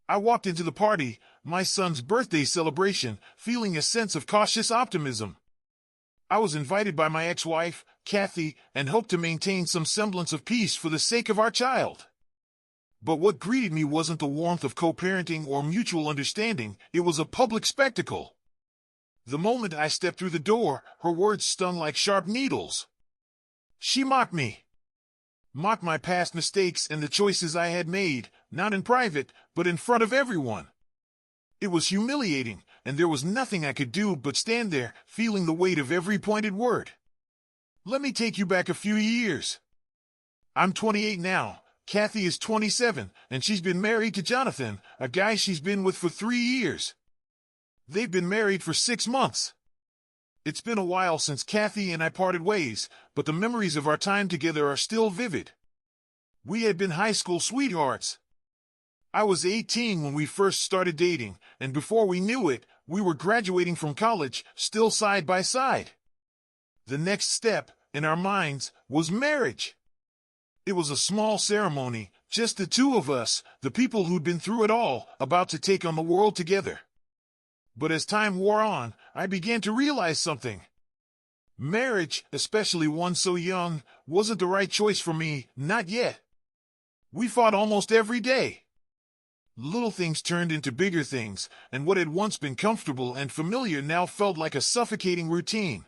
I walked into the party, my son's birthday celebration, feeling a sense of cautious optimism. I was invited by my ex-wife, Cathy, and hoped to maintain some semblance of peace for the sake of our child. But what greeted me wasn't the warmth of co-parenting or mutual understanding, it was a public spectacle. The moment I stepped through the door, her words stung like sharp needles. She mocked me. Mocked my past mistakes and the choices I had made, not in private, but in front of everyone. It was humiliating, and there was nothing I could do but stand there, feeling the weight of every pointed word. Let me take you back a few years. I'm 28 now, Cathy is 27, and she's been married to Jonathan, a guy she's been with for 3 years. They've been married for 6 months. It's been a while since Cathy and I parted ways, but the memories of our time together are still vivid. We had been high school sweethearts. I was 18 when we first started dating, and before we knew it, we were graduating from college, still side by side. The next step, in our minds, was marriage. It was a small ceremony, just the two of us, the people who'd been through it all, about to take on the world together. But as time wore on, I began to realize something. Marriage, especially one so young, wasn't the right choice for me, not yet. We fought almost every day. Little things turned into bigger things, and what had once been comfortable and familiar now felt like a suffocating routine.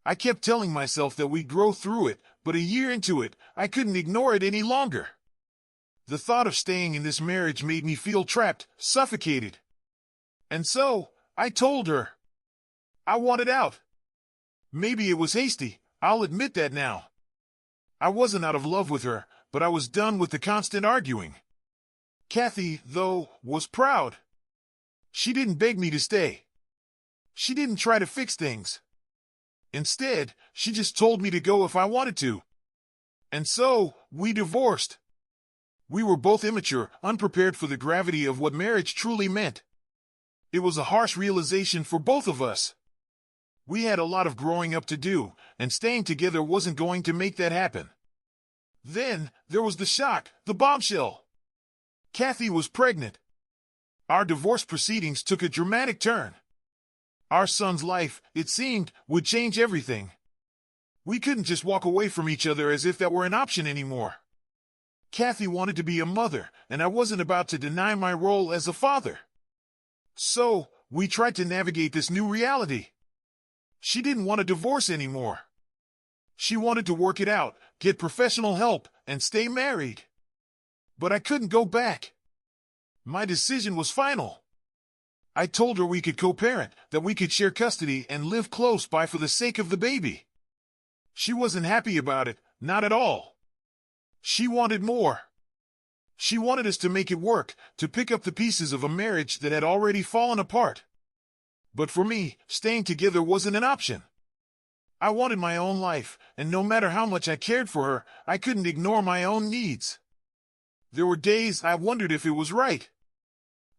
I kept telling myself that we'd grow through it, but a year into it, I couldn't ignore it any longer. The thought of staying in this marriage made me feel trapped, suffocated. And so, I told her. I wanted out. Maybe it was hasty, I'll admit that now. I wasn't out of love with her, but I was done with the constant arguing. Cathy, though, was proud. She didn't beg me to stay. She didn't try to fix things. Instead, she just told me to go if I wanted to. And so, we divorced. We were both immature, unprepared for the gravity of what marriage truly meant. It was a harsh realization for both of us. We had a lot of growing up to do, and staying together wasn't going to make that happen. Then, there was the shock, the bombshell. Cathy was pregnant. Our divorce proceedings took a dramatic turn. Our son's life, it seemed, would change everything. We couldn't just walk away from each other as if that were an option anymore. Cathy wanted to be a mother, and I wasn't about to deny my role as a father. So, we tried to navigate this new reality. She didn't want a divorce anymore. She wanted to work it out, get professional help, and stay married. But I couldn't go back. My decision was final. I told her we could co-parent, that we could share custody and live close by for the sake of the baby. She wasn't happy about it, not at all. She wanted more. She wanted us to make it work, to pick up the pieces of a marriage that had already fallen apart. But for me, staying together wasn't an option. I wanted my own life, and no matter how much I cared for her, I couldn't ignore my own needs. There were days I wondered if it was right.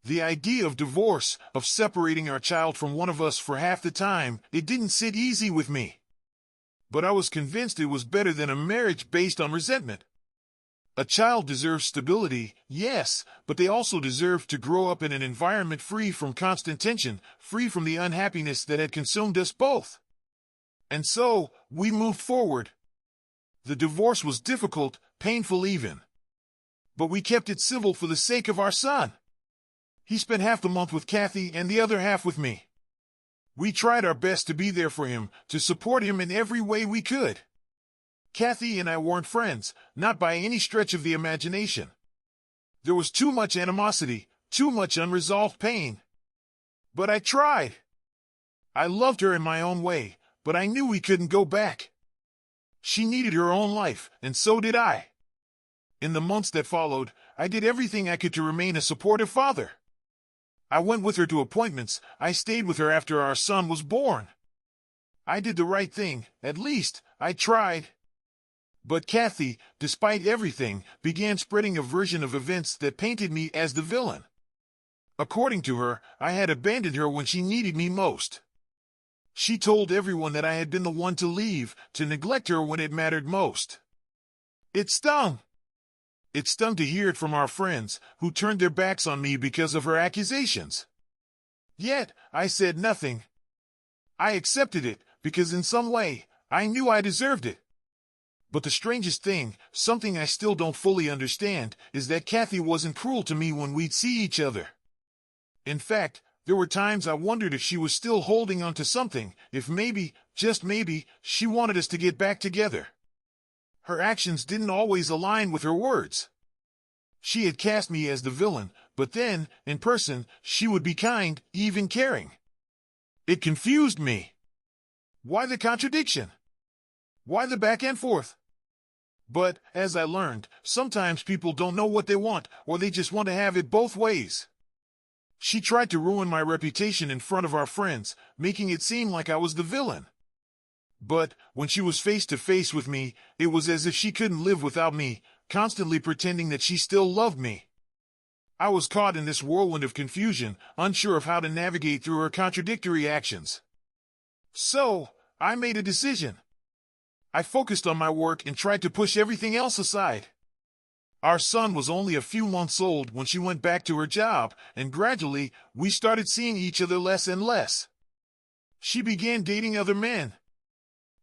The idea of divorce, of separating our child from one of us for half the time, it didn't sit easy with me. But I was convinced it was better than a marriage based on resentment. A child deserves stability, yes, but they also deserve to grow up in an environment free from constant tension, free from the unhappiness that had consumed us both. And so, we moved forward. The divorce was difficult, painful even. But we kept it civil for the sake of our son. He spent half the month with Cathy and the other half with me. We tried our best to be there for him, to support him in every way we could. Cathy and I weren't friends, not by any stretch of the imagination. There was too much animosity, too much unresolved pain. But I tried. I loved her in my own way, but I knew we couldn't go back. She needed her own life, and so did I. In the months that followed, I did everything I could to remain a supportive father. I went with her to appointments, I stayed with her after our son was born. I did the right thing, at least, I tried. But Cathy, despite everything, began spreading a version of events that painted me as the villain. According to her, I had abandoned her when she needed me most. She told everyone that I had been the one to leave, to neglect her when it mattered most. It stung. It stung to hear it from our friends, who turned their backs on me because of her accusations. Yet, I said nothing. I accepted it, because in some way, I knew I deserved it. But the strangest thing, something I still don't fully understand, is that Cathy wasn't cruel to me when we'd see each other. In fact, there were times I wondered if she was still holding on to something, if maybe, just maybe, she wanted us to get back together. Her actions didn't always align with her words. She had cast me as the villain, but then, in person, she would be kind, even caring. It confused me. Why the contradiction? Why the back and forth? But, as I learned, sometimes people don't know what they want, or they just want to have it both ways. She tried to ruin my reputation in front of our friends, making it seem like I was the villain. But, when she was face to face with me, it was as if she couldn't live without me, constantly pretending that she still loved me. I was caught in this whirlwind of confusion, unsure of how to navigate through her contradictory actions. So, I made a decision. I focused on my work and tried to push everything else aside. Our son was only a few months old when she went back to her job, and gradually, we started seeing each other less and less. She began dating other men.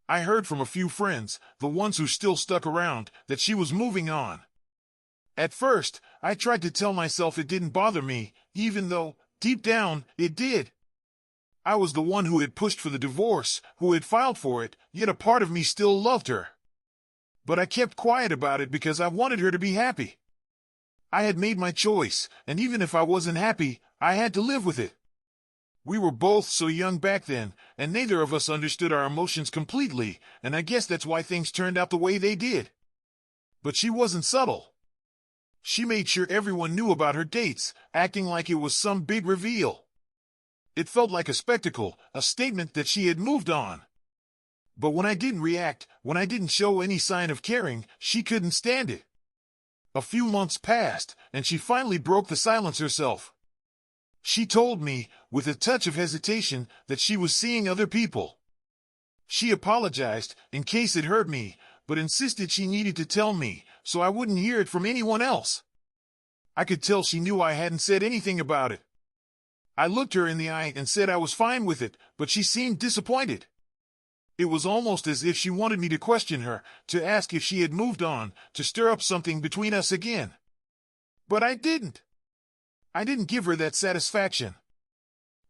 I heard from a few friends, the ones who still stuck around, that she was moving on. At first, I tried to tell myself it didn't bother me, even though, deep down, it did. I was the one who had pushed for the divorce, who had filed for it, yet a part of me still loved her. But I kept quiet about it because I wanted her to be happy. I had made my choice, and even if I wasn't happy, I had to live with it. We were both so young back then, and neither of us understood our emotions completely, and I guess that's why things turned out the way they did. But she wasn't subtle. She made sure everyone knew about her dates, acting like it was some big reveal. It felt like a spectacle, a statement that she had moved on. But when I didn't react, when I didn't show any sign of caring, she couldn't stand it. A few months passed, and she finally broke the silence herself. She told me, with a touch of hesitation, that she was seeing other people. She apologized, in case it hurt me, but insisted she needed to tell me, so I wouldn't hear it from anyone else. I could tell she knew I hadn't said anything about it. I looked her in the eye and said I was fine with it, but she seemed disappointed. It was almost as if she wanted me to question her, to ask if she had moved on, to stir up something between us again. But I didn't. I didn't give her that satisfaction.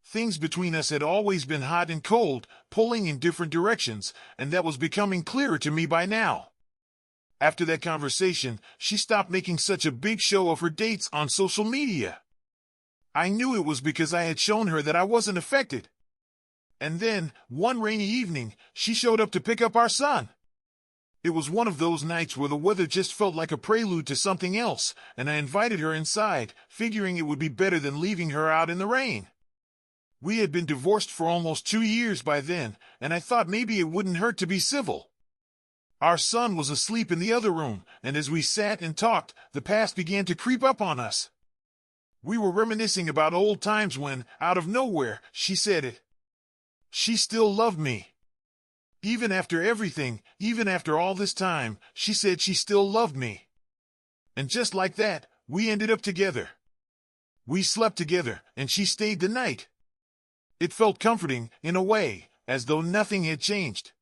Things between us had always been hot and cold, pulling in different directions, and that was becoming clearer to me by now. After that conversation, she stopped making such a big show of her dates on social media. I knew it was because I had shown her that I wasn't affected. And then, one rainy evening, she showed up to pick up our son. It was one of those nights where the weather just felt like a prelude to something else, and I invited her inside, figuring it would be better than leaving her out in the rain. We had been divorced for almost 2 years by then, and I thought maybe it wouldn't hurt to be civil. Our son was asleep in the other room, and as we sat and talked, the past began to creep up on us. We were reminiscing about old times when, out of nowhere, she said it. She still loved me. Even after everything, even after all this time, she said she still loved me. And just like that, we ended up together. We slept together, and she stayed the night. It felt comforting, in a way, as though nothing had changed.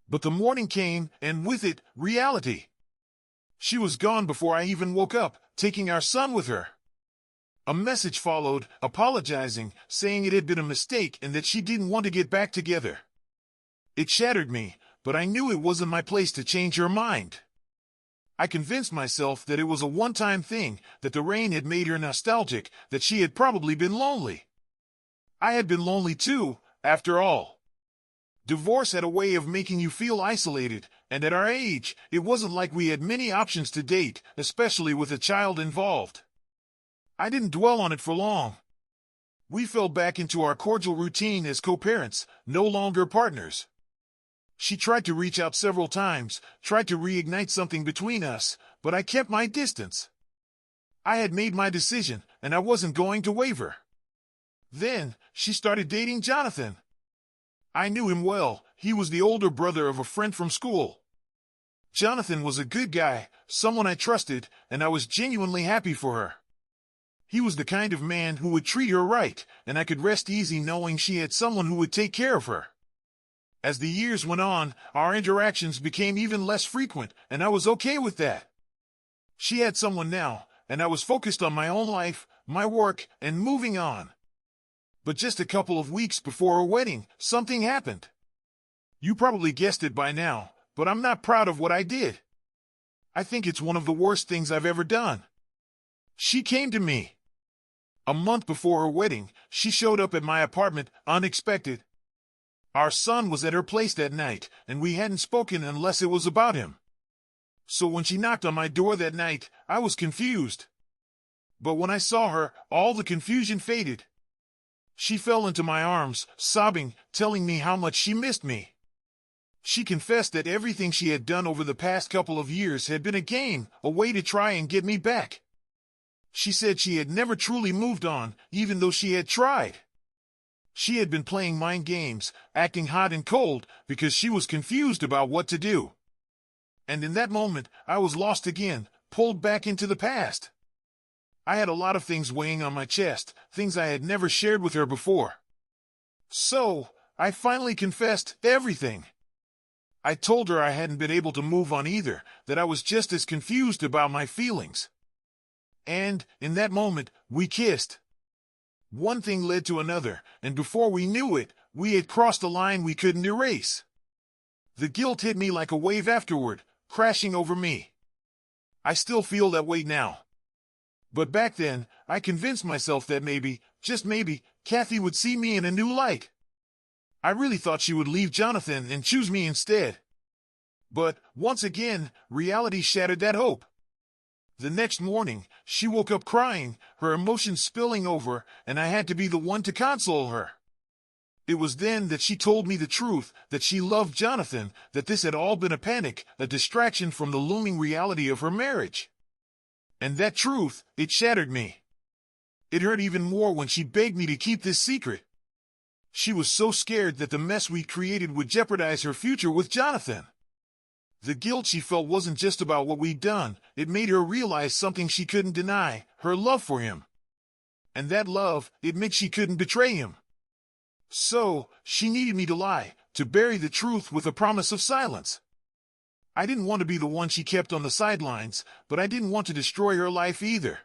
But the morning came, and with it, reality. She was gone before I even woke up, taking our son with her. A message followed, apologizing, saying it had been a mistake and that she didn't want to get back together. It shattered me, but I knew it wasn't my place to change her mind. I convinced myself that it was a one-time thing, that the rain had made her nostalgic, that she had probably been lonely. I had been lonely too, after all. Divorce had a way of making you feel isolated, and at our age, it wasn't like we had many options to date, especially with a child involved. I didn't dwell on it for long. We fell back into our cordial routine as co-parents, no longer partners. She tried to reach out several times, tried to reignite something between us, but I kept my distance. I had made my decision, and I wasn't going to waver. Then, she started dating Jonathan. I knew him well, he was the older brother of a friend from school. Jonathan was a good guy, someone I trusted, and I was genuinely happy for her. He was the kind of man who would treat her right, and I could rest easy knowing she had someone who would take care of her. As the years went on, our interactions became even less frequent, and I was okay with that. She had someone now, and I was focused on my own life, my work, and moving on. But just a couple of weeks before her wedding, something happened. You probably guessed it by now, but I'm not proud of what I did. I think it's one of the worst things I've ever done. She came to me. A month before her wedding, she showed up at my apartment, unexpected. Our son was at her place that night, and we hadn't spoken unless it was about him. So when she knocked on my door that night, I was confused. But when I saw her, all the confusion faded. She fell into my arms, sobbing, telling me how much she missed me. She confessed that everything she had done over the past couple of years had been a game, a way to try and get me back. She said she had never truly moved on, even though she had tried. She had been playing mind games, acting hot and cold, because she was confused about what to do. And in that moment, I was lost again, pulled back into the past. I had a lot of things weighing on my chest, things I had never shared with her before. So, I finally confessed everything. I told her I hadn't been able to move on either, that I was just as confused about my feelings. And, in that moment, we kissed. One thing led to another, and before we knew it, we had crossed a line we couldn't erase. The guilt hit me like a wave afterward, crashing over me. I still feel that way now. But back then, I convinced myself that maybe, just maybe, Cathy would see me in a new light. I really thought she would leave Jonathan and choose me instead. But, once again, reality shattered that hope. The next morning, she woke up crying, her emotions spilling over, and I had to be the one to console her. It was then that she told me the truth, that she loved Jonathan, that this had all been a panic, a distraction from the looming reality of her marriage. And that truth, it shattered me. It hurt even more when she begged me to keep this secret. She was so scared that the mess we created would jeopardize her future with Jonathan. The guilt she felt wasn't just about what we'd done, it made her realize something she couldn't deny, her love for him. And that love, it meant she couldn't betray him. So, she needed me to lie, to bury the truth with a promise of silence. I didn't want to be the one she kept on the sidelines, but I didn't want to destroy her life either.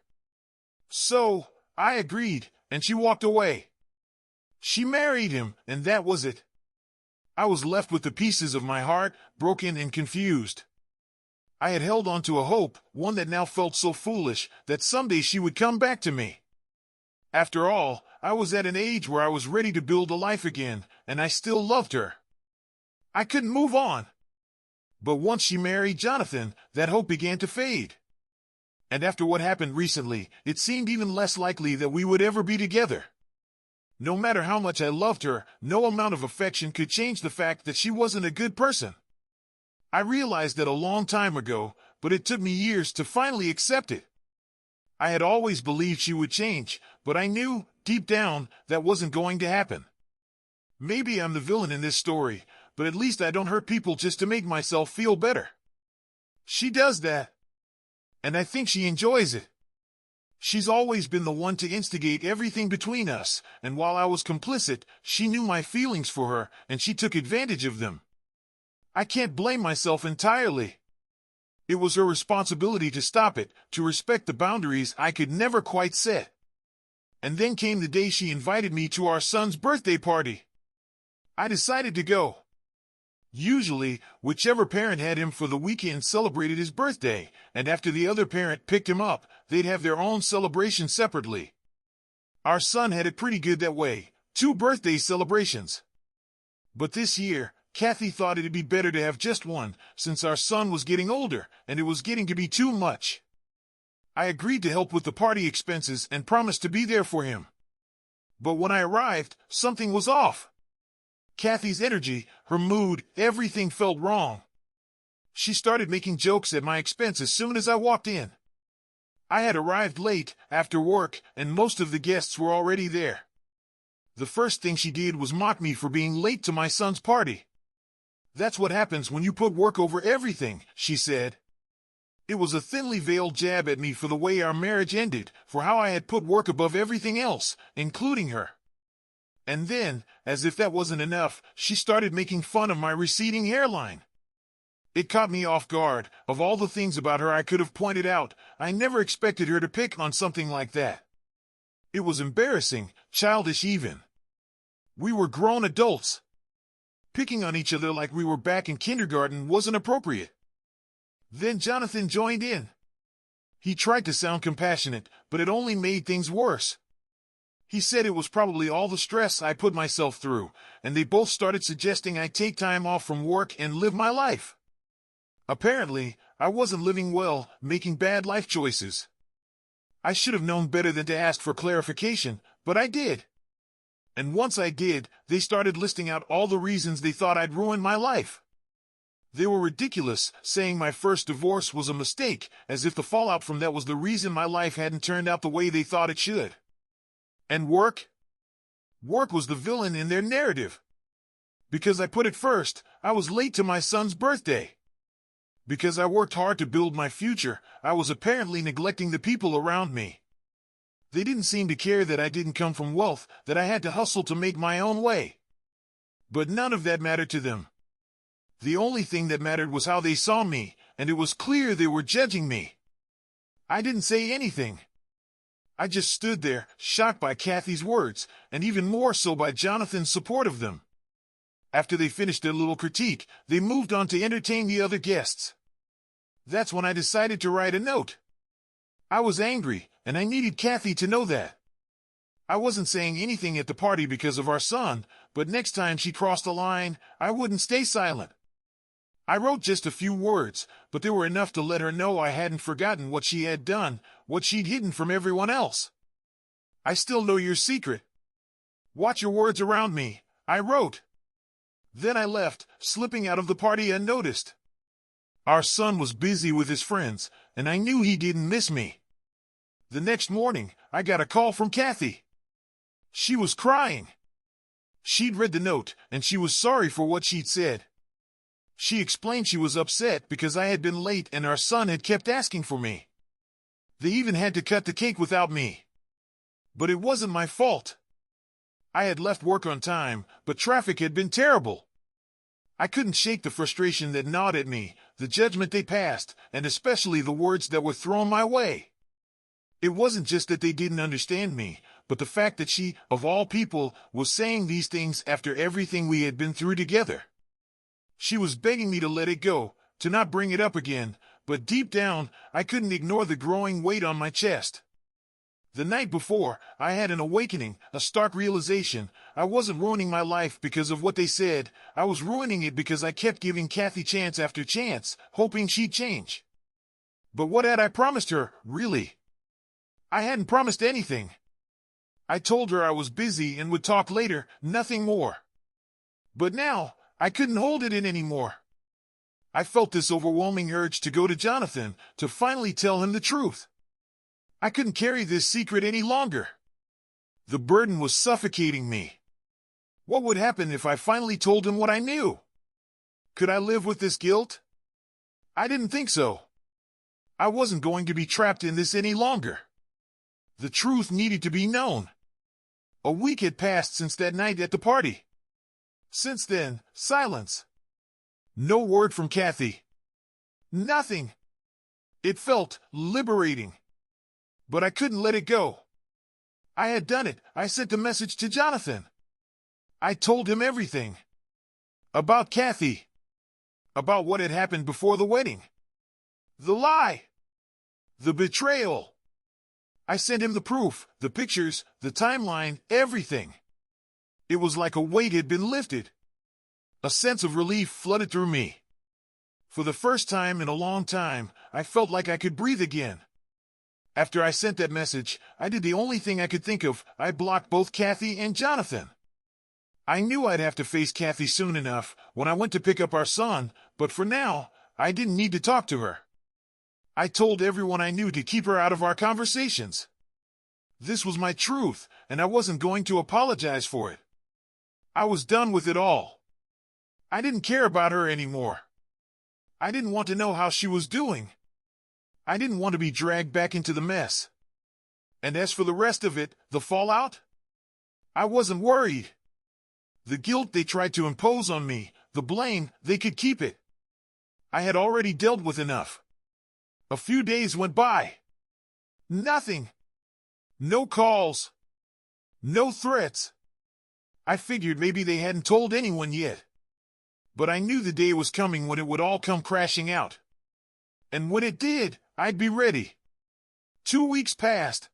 So, I agreed, and she walked away. She married him, and that was it. I was left with the pieces of my heart, broken and confused. I had held on to a hope, one that now felt so foolish, that someday she would come back to me. After all, I was at an age where I was ready to build a life again, and I still loved her. I couldn't move on. But once she married Jonathan, that hope began to fade. And after what happened recently, it seemed even less likely that we would ever be together. No matter how much I loved her, no amount of affection could change the fact that she wasn't a good person. I realized that a long time ago, but it took me years to finally accept it. I had always believed she would change, but I knew, deep down, that wasn't going to happen. Maybe I'm the villain in this story, but at least I don't hurt people just to make myself feel better. She does that. And I think she enjoys it. She's always been the one to instigate everything between us, and while I was complicit, she knew my feelings for her, and she took advantage of them. I can't blame myself entirely. It was her responsibility to stop it, to respect the boundaries I could never quite set. And then came the day she invited me to our son's birthday party. I decided to go. Usually, whichever parent had him for the weekend celebrated his birthday, and after the other parent picked him up, they'd have their own celebration separately. Our son had it pretty good that way, 2 birthday celebrations. But this year, Cathy thought it'd be better to have just one, since our son was getting older, and it was getting to be too much. I agreed to help with the party expenses and promised to be there for him. But when I arrived, something was off. Cathy's energy, her mood, everything felt wrong. She started making jokes at my expense as soon as I walked in. I had arrived late, after work, and most of the guests were already there. The first thing she did was mock me for being late to my son's party. That's what happens when you put work over everything, she said. It was a thinly veiled jab at me for the way our marriage ended, for how I had put work above everything else, including her. And then, as if that wasn't enough, she started making fun of my receding hairline. It caught me off guard. Of all the things about her I could have pointed out, I never expected her to pick on something like that. It was embarrassing, childish even. We were grown adults. Picking on each other like we were back in kindergarten wasn't appropriate. Then Jonathan joined in. He tried to sound compassionate, but it only made things worse. He said it was probably all the stress I put myself through, and they both started suggesting I take time off from work and live my life. Apparently, I wasn't living well, making bad life choices. I should have known better than to ask for clarification, but I did. And once I did, they started listing out all the reasons they thought I'd ruined my life. They were ridiculous, saying my first divorce was a mistake, as if the fallout from that was the reason my life hadn't turned out the way they thought it should. And work? Work was the villain in their narrative. Because I put it first, I was late to my son's birthday. Because I worked hard to build my future, I was apparently neglecting the people around me. They didn't seem to care that I didn't come from wealth, that I had to hustle to make my own way. But none of that mattered to them. The only thing that mattered was how they saw me, and it was clear they were judging me. I didn't say anything. I just stood there, shocked by Cathy's words, and even more so by Jonathan's support of them. After they finished their little critique, they moved on to entertain the other guests. That's when I decided to write a note. I was angry, and I needed Cathy to know that. I wasn't saying anything at the party because of our son, but next time she crossed a line, I wouldn't stay silent. I wrote just a few words, but they were enough to let her know I hadn't forgotten what she had done, what she'd hidden from everyone else. I still know your secret. Watch your words around me, I wrote. Then I left, slipping out of the party unnoticed. Our son was busy with his friends, and I knew he didn't miss me. The next morning, I got a call from Cathy. She was crying. She'd read the note, and she was sorry for what she'd said. She explained she was upset because I had been late and our son had kept asking for me. They even had to cut the cake without me. But it wasn't my fault. I had left work on time, but traffic had been terrible. I couldn't shake the frustration that gnawed at me, the judgment they passed, and especially the words that were thrown my way. It wasn't just that they didn't understand me, but the fact that she, of all people, was saying these things after everything we had been through together. She was begging me to let it go, to not bring it up again, but deep down, I couldn't ignore the growing weight on my chest. The night before, I had an awakening, a stark realization. I wasn't ruining my life because of what they said. I was ruining it because I kept giving Cathy chance after chance, hoping she'd change. But what had I promised her, really? I hadn't promised anything. I told her I was busy and would talk later, nothing more. But now, I couldn't hold it in anymore. I felt this overwhelming urge to go to Jonathan, to finally tell him the truth. I couldn't carry this secret any longer. The burden was suffocating me. What would happen if I finally told him what I knew? Could I live with this guilt? I didn't think so. I wasn't going to be trapped in this any longer. The truth needed to be known. A week had passed since that night at the party. Since then, silence. No word from Cathy. Nothing. It felt liberating. But I couldn't let it go. I had done it. I sent a message to Jonathan. I told him everything. About Cathy. About what had happened before the wedding. The lie. The betrayal. I sent him the proof, the pictures, the timeline, everything. It was like a weight had been lifted. A sense of relief flooded through me. For the first time in a long time, I felt like I could breathe again. After I sent that message, I did the only thing I could think of. I blocked both Cathy and Jonathan. I knew I'd have to face Cathy soon enough when I went to pick up our son, but for now, I didn't need to talk to her. I told everyone I knew to keep her out of our conversations. This was my truth, and I wasn't going to apologize for it. I was done with it all. I didn't care about her anymore. I didn't want to know how she was doing. I didn't want to be dragged back into the mess. And as for the rest of it, the fallout? I wasn't worried. The guilt they tried to impose on me, the blame, they could keep it. I had already dealt with enough. A few days went by. Nothing. No calls. No threats. I figured maybe they hadn't told anyone yet. But I knew the day was coming when it would all come crashing out. And when it did, I'd be ready. 2 weeks passed.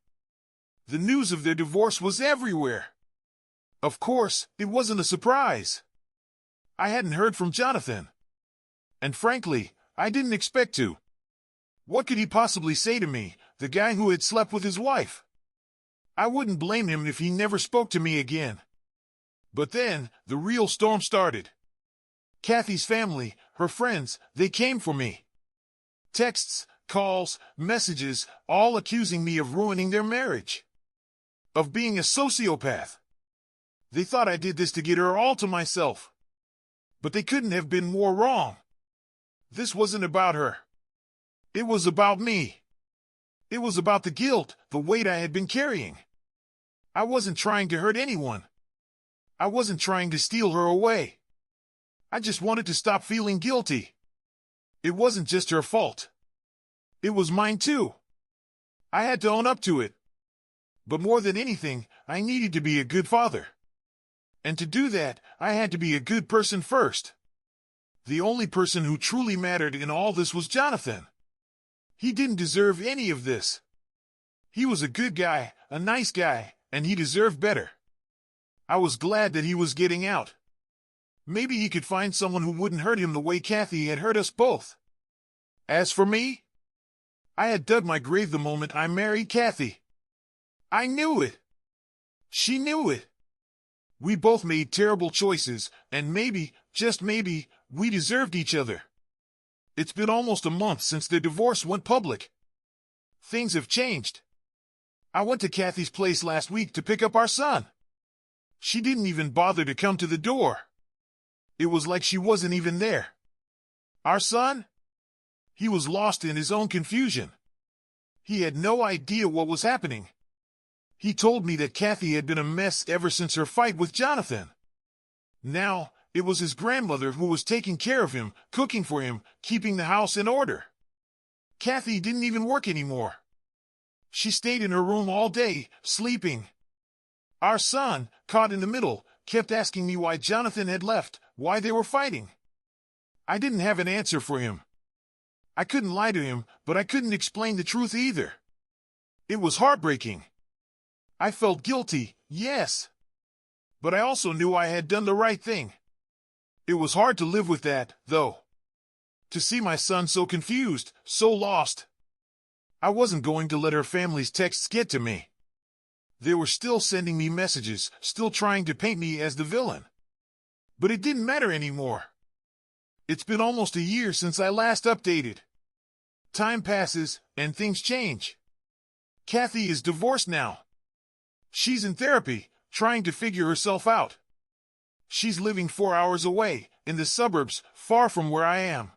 The news of their divorce was everywhere. Of course, it wasn't a surprise. I hadn't heard from Jonathan. And frankly, I didn't expect to. What could he possibly say to me, the guy who had slept with his wife? I wouldn't blame him if he never spoke to me again. But then, the real storm started. Cathy's family, her friends, they came for me. Texts, calls, messages, all accusing me of ruining their marriage. Of being a sociopath. They thought I did this to get her all to myself. But they couldn't have been more wrong. This wasn't about her. It was about me. It was about the guilt, the weight I had been carrying. I wasn't trying to hurt anyone. I wasn't trying to steal her away. I just wanted to stop feeling guilty. It wasn't just her fault. It was mine too. I had to own up to it. But more than anything, I needed to be a good father. And to do that, I had to be a good person first. The only person who truly mattered in all this was Jonathan. He didn't deserve any of this. He was a good guy, a nice guy, and he deserved better. I was glad that he was getting out. Maybe he could find someone who wouldn't hurt him the way Cathy had hurt us both. As for me, I had dug my grave the moment I married Cathy. I knew it. She knew it. We both made terrible choices, and maybe, just maybe, we deserved each other. It's been almost a month since their divorce went public. Things have changed. I went to Cathy's place last week to pick up our son. She didn't even bother to come to the door. It was like she wasn't even there. Our son? He was lost in his own confusion. He had no idea what was happening. He told me that Cathy had been a mess ever since her fight with Jonathan. Now, it was his grandmother who was taking care of him, cooking for him, keeping the house in order. Cathy didn't even work anymore. She stayed in her room all day, sleeping. Our son, caught in the middle, kept asking me why Jonathan had left, why they were fighting. I didn't have an answer for him. I couldn't lie to him, but I couldn't explain the truth either. It was heartbreaking. I felt guilty, yes. But I also knew I had done the right thing. It was hard to live with that, though. To see my son so confused, so lost. I wasn't going to let her family's texts get to me. They were still sending me messages, still trying to paint me as the villain. But it didn't matter anymore. It's been almost a year since I last updated. Time passes, and things change. Cathy is divorced now. She's in therapy, trying to figure herself out. She's living 4 hours away, in the suburbs, far from where I am.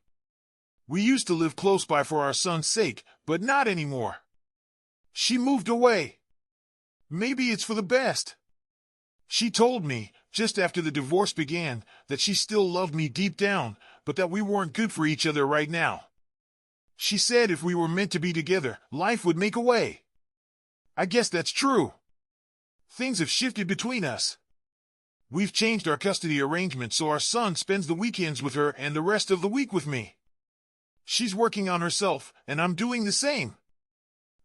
We used to live close by for our son's sake, but not anymore. She moved away. Maybe it's for the best. She told me, just after the divorce began, that she still loved me deep down, but that we weren't good for each other right now. She said if we were meant to be together, life would make a way. I guess that's true. Things have shifted between us. We've changed our custody arrangement so our son spends the weekends with her and the rest of the week with me. She's working on herself, and I'm doing the same.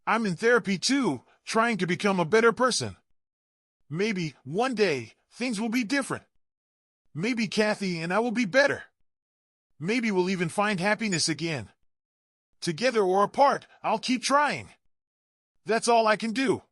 I'm in therapy too, trying to become a better person. Maybe, one day, things will be different. Maybe Cathy and I will be better. Maybe we'll even find happiness again. Together or apart, I'll keep trying. That's all I can do.